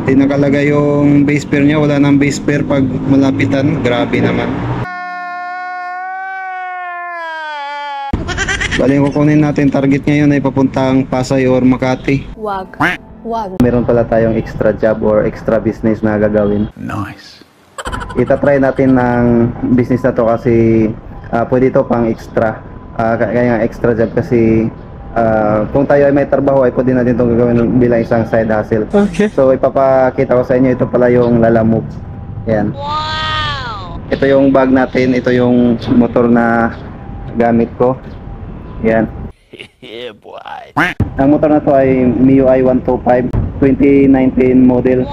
Di nakalagay yung base pair niya, wala nang base pair pag malapitan. Grabe naman. Bali yung kukunin natin target ngayon ay papuntang Pasay or Makati. Wag. Wag. Meron pala tayong extra job or extra business na gagawin. Nice. Itatry natin ng business na to kasi pwede to pang extra. Kaya nga extra job kasi kung tayo ay may trabaho ay pwede natin itong gagawin bilang isang side hustle. Okay. So ipapakita ko sa inyo, ito pala yung Lalamove. Yan. Wow! Ito yung bag natin, ito yung motor na gamit ko. Yan. Yeah, boy. Ang motor na to ay MIUI 125 2019 model.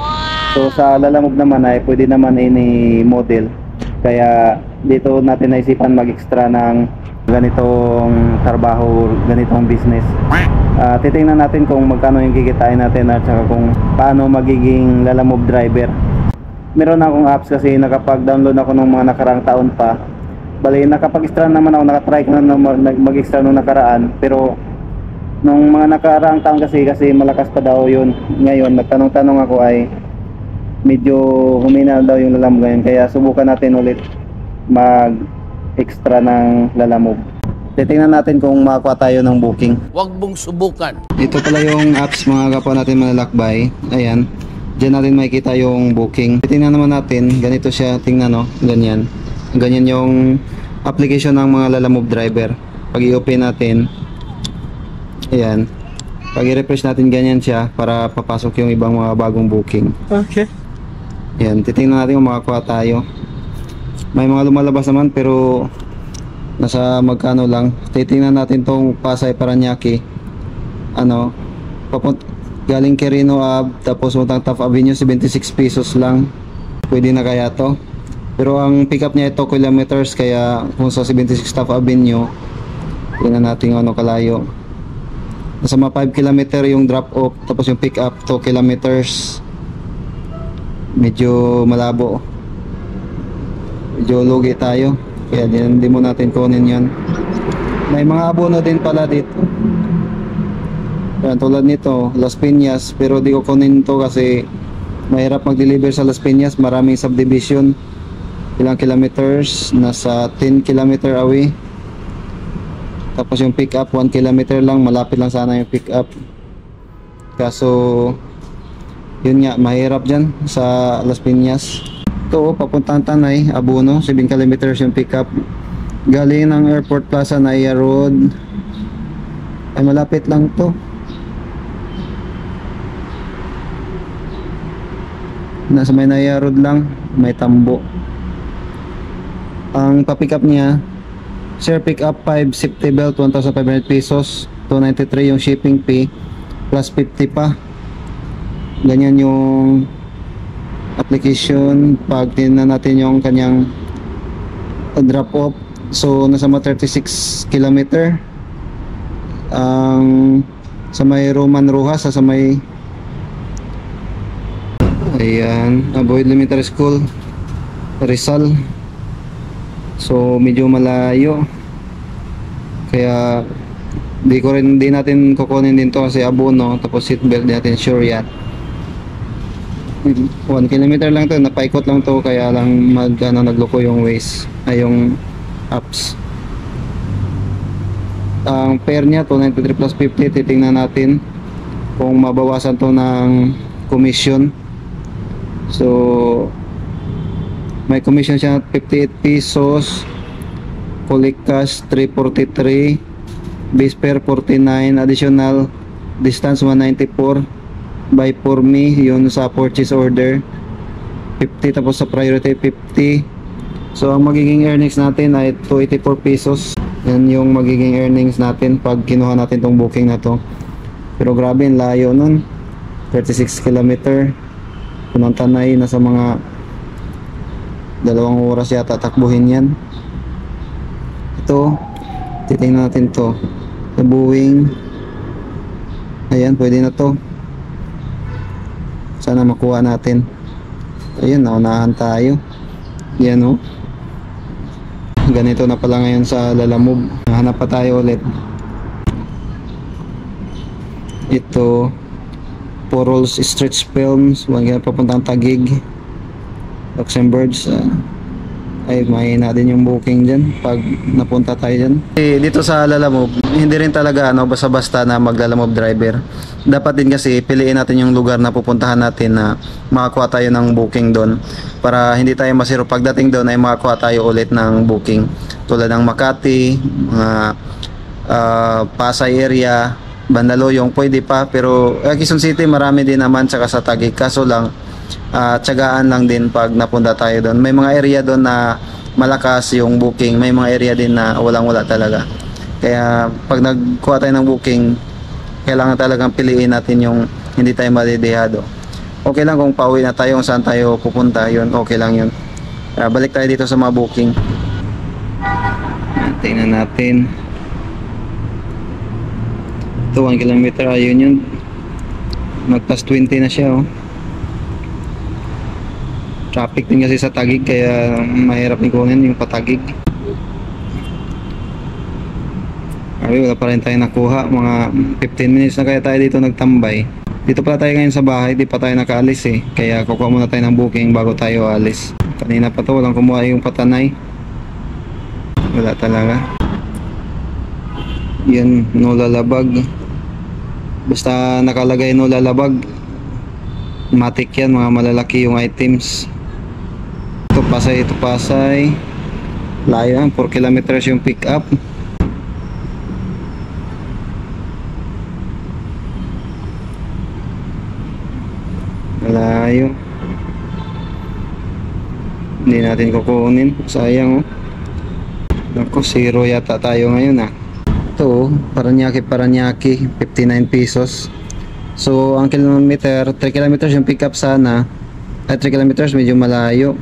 So sa Lalamove naman ay pwede naman any model. Kaya dito natin naisipan mag-extra ng ganitong trabaho, ganitong business. Titingnan natin kung magkano yung kikitain natin at saka kung paano magiging Lalamove driver. Meron akong apps kasi nakapag-download ako ng mga nakaraang taon pa. Bali, nakapag-extra naman ako, nakatry ko na mag-extra nung nakaraan. Pero nung mga nakaraang taon kasi malakas pa daw yun. Ngayon, nagtanong-tanong ako ay medyo humina daw yung Lalamove ngayon. Kaya subukan natin ulit mag-extra ng Lalamove. Titingnan natin kung makakuha tayo ng booking. Huwag mong subukan. Ito pala yung apps mga kapwa natin manlalakbay. Ayan. Diyan natin makikita yung booking. Titingnan naman natin. Ganito siya. Tingnan no. Ganyan. Ganyan yung application ng mga Lalamove driver. Pag i-open natin, ayan, pag i-refresh natin ganyan siya para papasok yung ibang mga bagong booking. Okay. Ayan, titingnan natin kung makakuha tayo. May mga lumalabas naman pero nasa magkano lang. Titingnan natin tong Pasay Paranaque. Ano, galing Quirino Ave tapos puntang Taft Avenue, 76 pesos lang. Pwede na kaya to? Pero ang pick up niya ito kilometers, kaya kung sa 76 Taft Avenue, tingnan natin ano kalayo. Nasa mga 5 km yung drop off, tapos yung pick up 2 kilometers. Medyo malabo. Medyo lugi tayo. Kaya hindi mo natin kunin yan. May mga abono din pala dito. Yan, tulad nito, Las Piñas. Pero di ko kunin to kasi mahirap mag-deliver sa Las Piñas. Maraming subdivision. Ilang kilometers, nasa 10 km away. Tapos yung pick up 1 km lang, malapit lang sana yung pick up. Kaso yun nga, mahirap dyan sa Las Piñas. Ito papuntang Tanay, Abono, 7 km yung pick up. Galing ng Airport Plaza, Naya Road. Ay malapit lang to. Nasa may Naya Road lang, may tambo. Ang pa-pick up niya, sir, pick up 5 safety belt 1,500 pesos, 293 yung shipping fee plus 50 pa. Ganyan yung application. Pag tingnan natin yung kanyang drop off, so nasa mga 36 km ang sa may Roman Rojas, sa may ayan, Avoid Elementary School, Rizal. So medyo malayo. Kaya di natin kukunin din to kasi abono, tapos seatbelt di natin sure yan. 1 km lang to, napaikot lang to, kaya lang nagloko yung Waze ay yung apps. Ang fare niya 293 plus 50. Titingnan natin kung mabawasan to ng commission. So may commission siya 58 pesos, collect cash 343, base fare 49, additional distance 194, buy for me yun sa purchase order 50, tapos sa priority 50. So ang magiging earnings natin ay 284 pesos. Yan yung magiging earnings natin pag kinuha natin tong booking na to. Pero grabe, layo nun, 36 km. Punang Tanay, nasa mga 2 oras yata takbuhin yan. Ito, titingnan natin to sa Boeing. Ayan, pwede na to. Sana makuha natin. Ayun, naunahan tayo. Yan o. Ganito na pala ngayon sa Lalamove. Hanap pa tayo ulit. Ito Porol's Stretch Films, papuntang Taguig, Luxembourg. Ay, mahina din yung booking dyan pag napunta tayo dyan. Dito sa Lalamove, hindi rin talaga basta-basta na maglalamove driver. Dapat din kasi piliin natin yung lugar na pupuntahan natin na makakuha tayo ng booking doon, para hindi tayo masiro pagdating doon ay makakuha tayo ulit ng booking. Tulad ng Makati, mga Pasay area, Bandaloyong, pwede pa, pero Quezon City marami din naman, tsaka sa Taguig. Kaso lang tiyagaan lang din pag napunta tayo doon. May mga area doon na malakas yung booking, may mga area din na walang-wala talaga. Kaya pag nagkuha tayo ng booking, kailangan talagang piliin natin yung hindi tayo madidehado. Okay lang kung pauwi na tayo kung saan tayo pupunta, yun, okay lang yun. Balik tayo dito sa mga booking. Tingnan natin. Ito, 1 kilometer, ayun yun. Mag-plus 20 na siya, oh. Traffic din kasi sa Taguig, kaya mahirap din kunin yung patagig. Ay, wala pa rin tayo nakuha. Mga 15 minutes na kaya tayo dito nagtambay. Dito pala tayo ngayon sa bahay, di pa tayo nakaalis eh. Kaya kukuha muna tayo ng booking bago tayo alis. Kanina pa to, walang kumuha yung patanay. Wala talaga. Yan, no lalabag. Basta nakalagay no lalabag, matik yan, mga malalaki yung items. Ito Pasay. Layo, 4 kilometers yung pick up. Malayo. Hindi natin kukunin, sayang, oh. Naku, 0 yata tayo ngayon, ah. Ito, Paranaque, 59 pesos. So ang kilometer, 3 kilometers yung pick up sana. At 3 kilometers medyo malayo.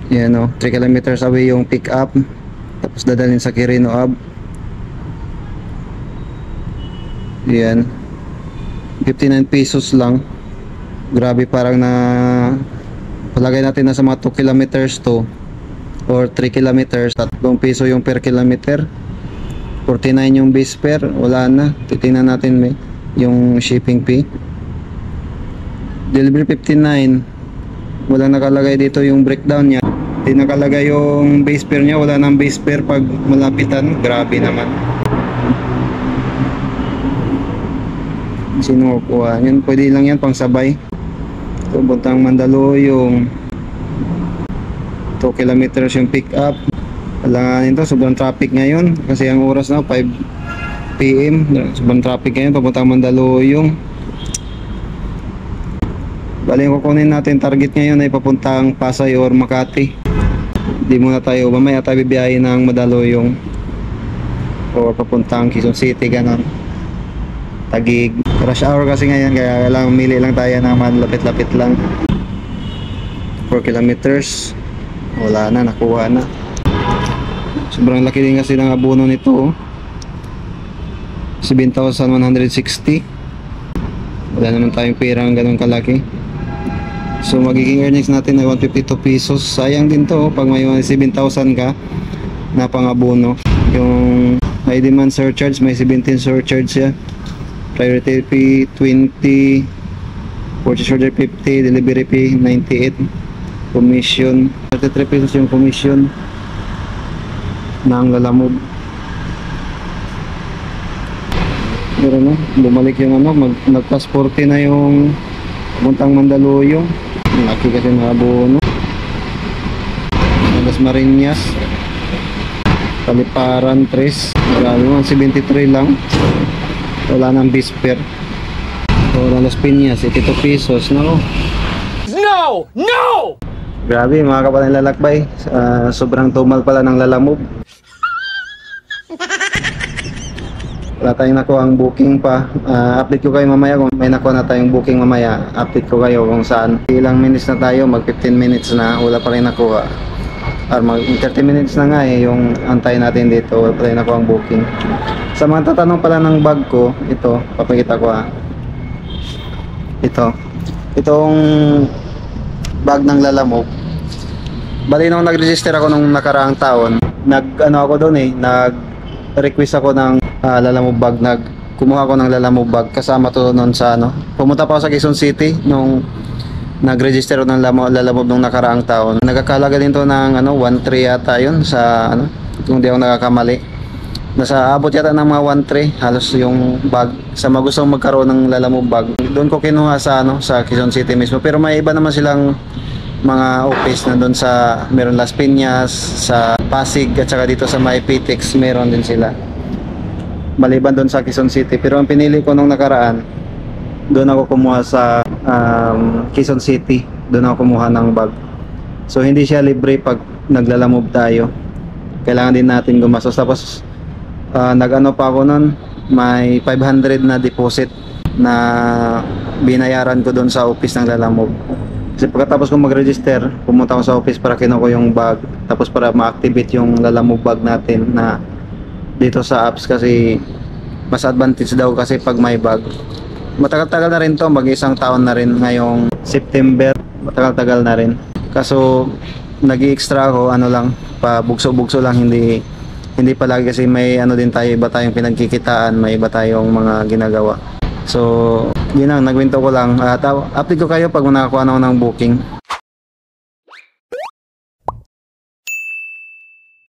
Yan, o, 3 kilometers away yung pick up. Tapos dadalhin sa Quirino Ave. Yan, 59 pesos lang. Grabe, parang na palagay natin na sa mga 2 kilometers to or 3 kilometers, 3 piso yung per kilometer. 49 yung base fare, wala na. Titingnan natin may yung shipping fee. Delivery 59. Walang nakalagay dito yung breakdown niya. Hindi nakalagay yung base fare niya, wala nang base fare pag malapitan. Grabe naman. Sino kukuha? Yan, pwede lang yan pang sabay. Puntang Mandaluyong. 2 kilometers yung pick up. Alanganin to, sobrang traffic ngayon kasi ang oras na 5 PM. Sobrang traffic ngayon papuntang Mandaluyong. Bali, kukunin natin target ngayon ay papuntang Pasay or Makati. Hindi muna tayo, mamaya tayo bibiyahin ng Mandaluyong or papuntang Quezon City, ganon. Taguig. Rush hour kasi ngayon, kaya kailangan mili lang tayo naman, lapit-lapit lang. 4 kilometers. Wala na, nakuha na. Sobrang laki din kasi ng abono nito, oh. 7,160. Wala naman tayong perang ganun kalaki. So magiging earnings natin ay 152 pesos. Sayang din to, oh, pag may 7,000 ka na pang abono. Yung high demand surcharge, may 17 surcharge siya. Priority fee 20, purchase order 50, delivery fee 98, commission 33 pesos yung commission ng Lalamove. Pero no, bumalik yung nag-plus 40 na yung puntang Mandaluyong. Laki kasi na abono. Las Marinas, Paliparan 3, grabe man, 73 lang. Wala nang bisper. Wala Las Piñas, 82 pesos, no? No! No! Grabe mga kapatid lalakbay, sobrang tumal pala ng Lalamove. Wala tayong nakuha ang booking pa. Update ko kayo mamaya kung may nakuha na tayong booking mamaya. Update ko kayo kung saan. Ilang minutes na tayo, mag 15 minutes na, wala pa rin nakuha. Or mag 30 minutes na nga eh, yung antay natin dito, wala pa rin nakuha ang booking. Sa mga tatanong pala ng bag ko, ito, papakita ko ha. Itong bag ng Lalamove. Bali nung nag-register ako nung nakaraang taon, nag-request ako ng Lalamove bag, kumuha ko ng Lalamove bag kasama to noon sa ano. Pumunta pa ako sa Quezon City nung nag-register ako ng Lalamove nung nakaraang taon. Nagkakalaga din to ng ano 1.3 yata yun sa ano, kung di ako nakakamali. Nasa abot yata ng mga 1.3 halos yung bag sa mga gustong magkaroon ng Lalamove bag. Doon ko kinuha sa ano sa Quezon City mismo, pero may iba naman silang mga office na doon sa meron Las Piñas, sa Pasig at saka dito sa May Pitex meron din sila. Maliban doon sa Quezon City, pero ang pinili ko nung nakaraan doon ako kumuha sa Quezon City, doon ako kumuha ng bag. So hindi siya libre pag naglalamove tayo, kailangan din natin gumastos. Tapos nag-ano pa ako noon, may 500 na deposit na binayaran ko doon sa office ng Lalamove. Kasi pagkatapos kong mag-register, pumunta ako sa office para kinuha ko yung bag, tapos para ma-activate yung Lalamove bag natin na dito sa apps, kasi mas advantage daw kasi pag may bag. Matagal-tagal na rin to, mag-isang taon na rin ngayong September, matagal-tagal na rin. Kaso nag-i-extra ako, ano lang, pa bugso-bugso lang, hindi palagi kasi may ano din tayo, iba tayong pinagkikitaan, may iba tayong mga ginagawa. So yun lang, nagwinto ko lang. Update ko kayo pag nakakuha na ako ng booking.